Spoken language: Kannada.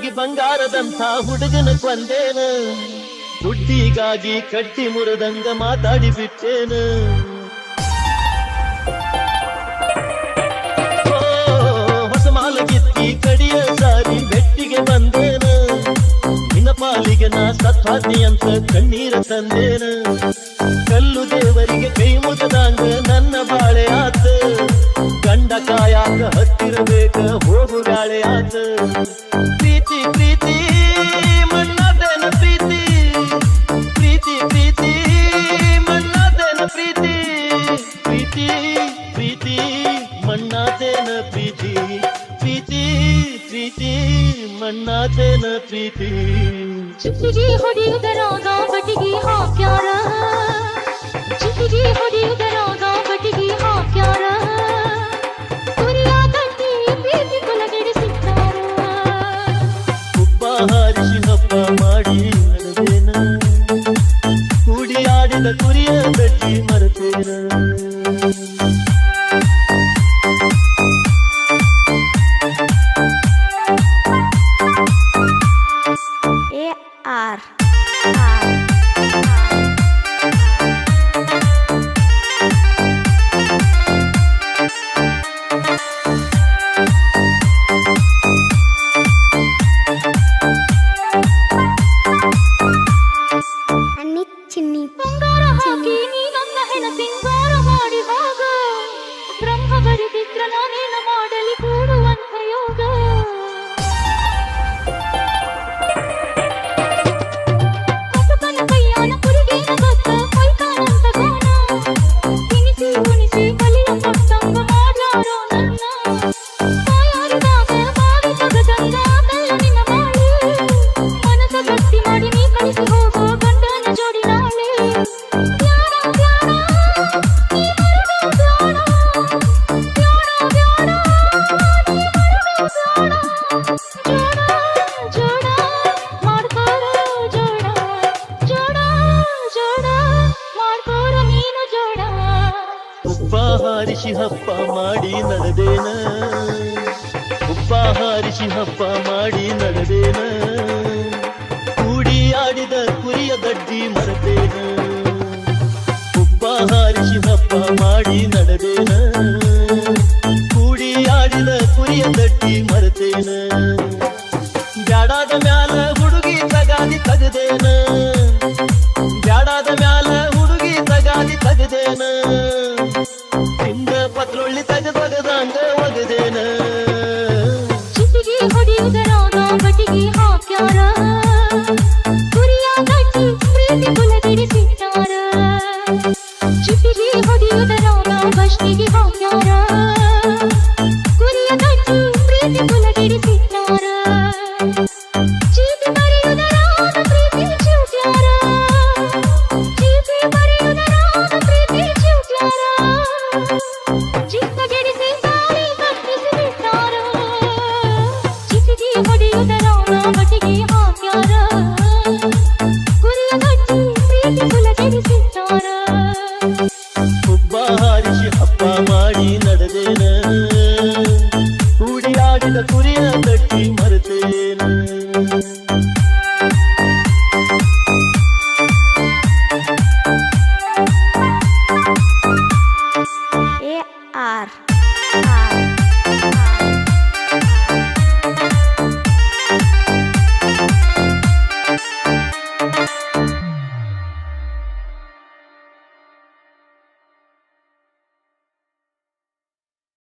ಹೋಗಿ ಬಂಗಾರದಂಥ ಹುಡುಗನ ಕೊಂದೇನ, ದುಡ್ಡಿಗಾಗಿ ಕಟ್ಟಿ ಮುರಿದಂಗ ಮಾತಾಡಿ ಬಿಟ್ಟೇನ. ಹೊಸ ಮಾಲಗಿತ್ತಿ ಕಡಿಯ ಸಾರಿ ಬೆಟ್ಟಿಗೆ ಬಂದೇನ, ನಿನ್ನ ಪಾಲಿಗೆ ನಾ ಸತ್ವಾದಿ ಅಂತ ಕಣ್ಣೀರ ತಂದೇನ. ಕಲ್ಲು ದೇವರಿಗೆ ಕೈ ಮುಗದಂಗ ನನ್ನ ಬಾಳೆ ಆತ, ಗಂಡ ಕಾಯಾಕ ಹತ್ತಿರಬೇಕ ಹೋಗು ಗಾಳೆ ಆತ. ಪ್ರೀತಿ ಪ್ರೀತಿ ಮಣ್ಣಾದೇನ ಪ್ರೀತಿ, ಪ್ರೀತಿ ಪ್ರೀತಿ ಮಣ್ಣಾದೇನ ಪ್ರೀತಿ, ಪ್ರೀತಿ ಪ್ರೀತಿ ಮಣ್ಣಾದೇನ ಪ್ರೀತಿ, ಪ್ರೀತಿ ಪ್ರೀತಿ ಮಣ್ಣಾದೇನ ಪ್ರೀತಿ. ಚಿಟ್ಟಿಗೆ ಹೊಡೆಯುವುದರಾಗ ಬಟಿಗೆ ಹಾಕ್ಯಾರ, ಚಿಟ್ಟಿಗೆ ಹೊಡೆಯುವುದರಾಗ ಬಟಿಗೆ ಹಾಕ್ಯಾರ. ಕುರಿಯ ಗಟ್ಟಿ ಪ್ರೀತಿ ಕೊಲಗೆಡಿಸಿದ್ದಾರ. ಉಪ್ಪ ಹಾರಿಸಿ ಹಬ್ಬ ಮಾಡಿ ನಡೆದೇನ, ಕೂಡಿ ಆಡಿದ ಕುರಿಯ ಗಟ್ಟಿ ಮರೆತೇನ. AR ಚಿನ್ನಿ ಬಂಗಾರ ಹಾಕಿ ನೀ ನನ್ನ ಹೆಣ ಸಿಂಗಾರ ಮಾಡಿ ಹೋಗ. ಬ್ರಹ್ಮ ಬರಿದಿದ್ರ ನಾನೇನ ಮಾಡಲಿ ಕೂಡುವಂತ ಯೋಗ. ಕಸಕನ ಕೈಯಾನ ಕುರಿಗೇನ ಗೊತ್ತ ಕೊಯ್ತಾನಂತ ಗೋನ, ತಿನಿಸಿ ಉಣಿಸಿ ಬಲಿಯ ಕೊಟ್ಟಂಗ ಮಾಡ್ಯಾರೋ ನನ್ನ. ಬಾಯಾರಿದಾಗ ಬಾವಿ ತಗದಂಗ ಅದಲ್ಲ ನಿನ್ನ ಬಾಳೆ, ಮನಸ ಗಟ್ಟಿ ಮಾಡಿ ನೀ ಕಳಿಸಿ ಹೋಗೋ ಗಂಡನ ಜೋಡಿ ನಾಳೆ. ಬ್ಯಾಡ ಬ್ಯಾಡ ನೀ ಬರುದು ಬ್ಯಾಡ, ಬ್ಯಾಡ ಬ್ಯಾಡ ನೀ ಬರುದು ಬ್ಯಾಡ. ಜೋಡ ಜೋಡ ಮಾಡ್ಕೋರ ಜೋಡ, ಜೋಡ ಜೋಡ ಮಾಡ್ಕೋರ ನೀನು ಜೋಡ. ಉಪ್ಪ ಹಾರಿಸಿ ಹಬ್ಬ ಮಾಡಿ ನಡೆದೇನ, ಉಪ್ಪ ಹಾರಿಸಿ ಹಬ್ಬ ಮಾಡಿ ನಡೆದೇನ, ಕೂಡಿ ಆಡಿದ ಕುರಿಯ ಗಡ್ಡಿ ಮರೆತೇನ. ಉಪ್ಪ ಹಾರಿಸಿ ಹಬ್ಬ ಮಾಡಿ ನಡೆದೇನ, ಕೂಡಿ ಆಡಿದ ಕುರಿಯ ಗಡ್ಡಿ ಮರೆತೇನ. ಬ್ಯಾಡಾದ ಮ್ಯಾಲ ಹುಡುಗಿ ತಗಾದಿ ತಗದೇನ, ಬ್ಯಾಡಾದ ಮ್ಯಾಲ ಹುಡುಗಿ ತಗಾದಿ ತಗದೇನ. ಹಿಂದ ಪತ್ರೊಳ್ಳಿ ತಗದೊಗದಂಗ ಒಗದೇನ. ಚಿಟ್ಟಿಗೆ ಹೊಡೆಯುವುದರಾಗ ಬಟಿಗೆ ಹಾಕ್ಯಾರ, ಕುರಿಯ ಗಟ್ಟಿ ಪ್ರೀತಿ ಕುಲಗೆಡಿಸಿದ್ದಾರ. ಚಿಟ್ಟಿಗೆ ಹೊಡೆಯುವುದರಾಗ ಬಸ್ಟಿಗೆ ಹಾಕ್ಯಾರ, ಕುರಿಯ ಗಟ್ಟಿ ಪ್ರೀತಿ ಕುಲಗೆಡಿಸಿದ್ದಾರ. ಚೀಟಿ ಬರೆಯುವುದರಾಗ ಪ್ರೀತಿ ಚಿಟ್ಯಾರ, ಚೀಟಿ ಬರೆಯುವುದರಾಗ ಪ್ರೀತಿ ಚಿಟ್ಯಾರ. ಚಿಕ್ಕಗೆಡಿಸಿ ಸಾರಿ ಕಟ್ಟಿಸಿ ಬಿಟ್ಟಾರ. ಚಿಟ್ಟಿಗೆ ಹೊಡೆಯುವುದರಾಗ ಬಟಿಗೆ ಹಾಕ್ಯಾರ, ಕುರಿಯ ಗಟ್ಟಿ ಪ್ರೀತಿ ಕುಲಗೆಡಿಸಿದ್ದಾರ. ಉಪ್ಪ ಹಾರಿಸಿ ಹಬ್ಬ ಮಾಡಿ ನಡೆದೇನ, ಕೂಡಿ ಆಡಿದ ಕುರಿ